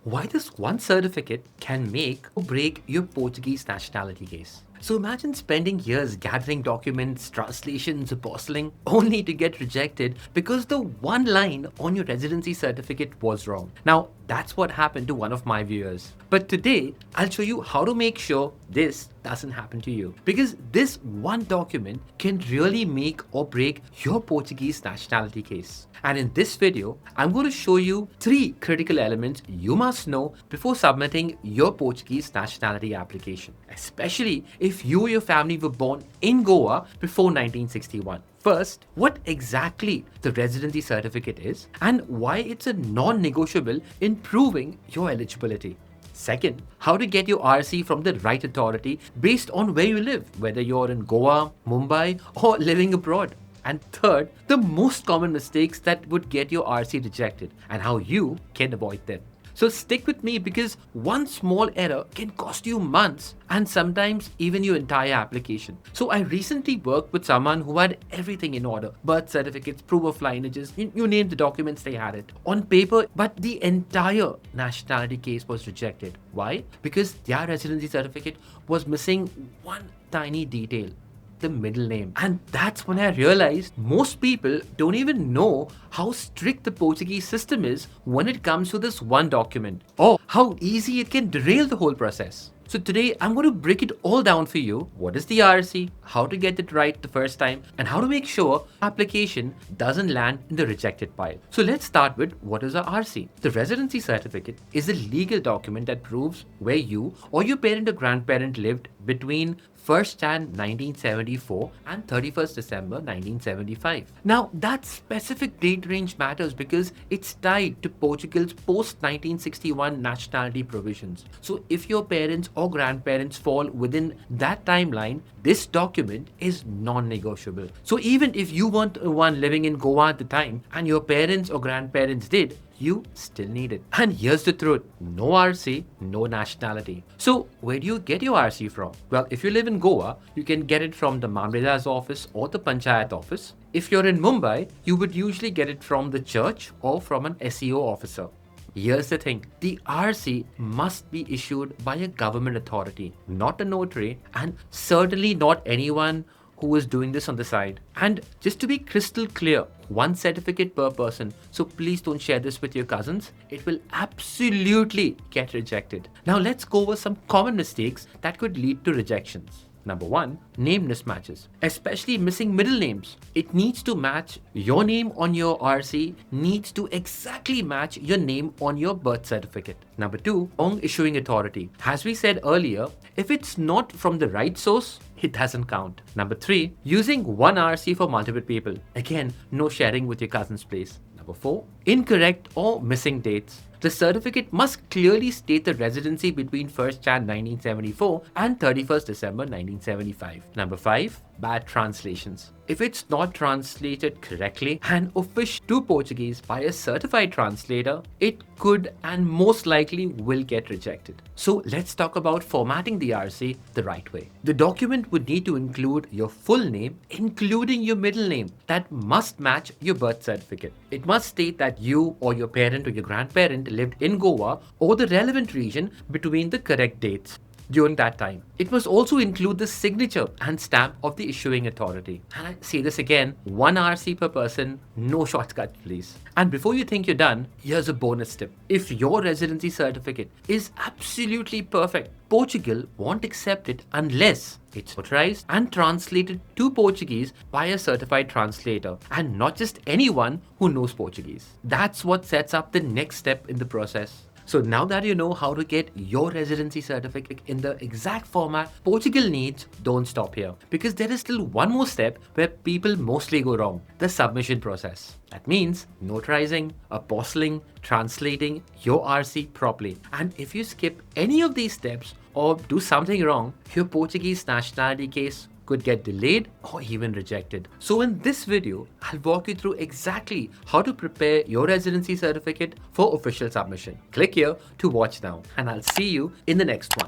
Why this one certificate can make or break your Portuguese nationality case. So imagine spending years gathering documents, translations, apostling, only to get rejected because the one line on your residency certificate was wrong. Now, that's what happened to one of my viewers. But today, I'll show you how to make sure this doesn't happen to you. Because this one document can really make or break your Portuguese nationality case. And in this video, I'm going to show you 3 critical elements you must know before submitting your Portuguese nationality application, especially if you or your family were born in Goa before 1961. First, what exactly the residency certificate is and why it's a non-negotiable in proving your eligibility. Second, how to get your RC from the right authority based on where you live, whether you're in Goa, Mumbai, or living abroad. And third, the most common mistakes that would get your RC rejected and how you can avoid them. So stick with me because one small error can cost you months and sometimes even your entire application. So I recently worked with someone who had everything in order: birth certificates, proof of lineages, you name the documents, they had it on paper, but the entire nationality case was rejected. Why? Because their residency certificate was missing one tiny detail: the middle name. And that's when I realized most people don't even know how strict the Portuguese system is when it comes to this one document, or how easy it can derail the whole process. So today I'm going to break it all down for you. What is the RC, how to get it right the first time, and how to make sure application doesn't land in the rejected pile. So let's start with what is a RC. The residency certificate is a legal document that proves where you or your parent or grandparent lived between 1st Jan 1974 and 31st December 1975. Now, that specific date range matters because it's tied to Portugal's post-1961 nationality provisions. So if your parents or grandparents fall within that timeline, this document is non-negotiable. So even if you weren't the one living in Goa at the time and your parents or grandparents did, you still need it. And here's the truth: no RC, no nationality. So where do you get your RC from? Well, if you live in Goa, you can get it from the Mamreda's office or the Panchayat office. If you're in Mumbai, you would usually get it from the church or from an SEO officer. Here's the thing: the RC must be issued by a government authority, not a notary, and certainly not anyone who is doing this on the side. And just to be crystal clear, one certificate per person, so please don't share this with your cousins. It will absolutely get rejected. Now let's go over some common mistakes that could lead to rejections. Number 1, name mismatches, especially missing middle names. It needs to match your name on your RC, needs to exactly match your name on your birth certificate. Number 2, wrong issuing authority. As we said earlier, if it's not from the right source, it doesn't count. Number 3, using one RC for multiple people. Again, no sharing with your cousin's place. Number 4, incorrect or missing dates. The certificate must clearly state the residency between 1st Jan 1974 and 31st December 1975. Number 5, bad translations. If it's not translated correctly and official to Portuguese by a certified translator, it could and most likely will get rejected. So let's talk about formatting the RC the right way. The document would need to include your full name, including your middle name, that must match your birth certificate. It must state that you or your parent or your grandparent lived in Goa or the relevant region between the correct dates during that time. It must also include the signature and stamp of the issuing authority. And I say this again, 1 RC per person, no shortcut please. And before you think you're done, here's a bonus tip. If your residency certificate is absolutely perfect, Portugal won't accept it unless it's notarized and translated to Portuguese by a certified translator, and not just anyone who knows Portuguese. That's what sets up the next step in the process. So now that you know how to get your residency certificate in the exact format Portugal needs, don't stop here, because there is still one more step where people mostly go wrong: the submission process. That means notarizing, apostling, translating your RC properly. And if you skip any of these steps or do something wrong, your Portuguese nationality case could get delayed or even rejected. So in this video, I'll walk you through exactly how to prepare your residency certificate for official submission. Click here to watch now, and I'll see you in the next one.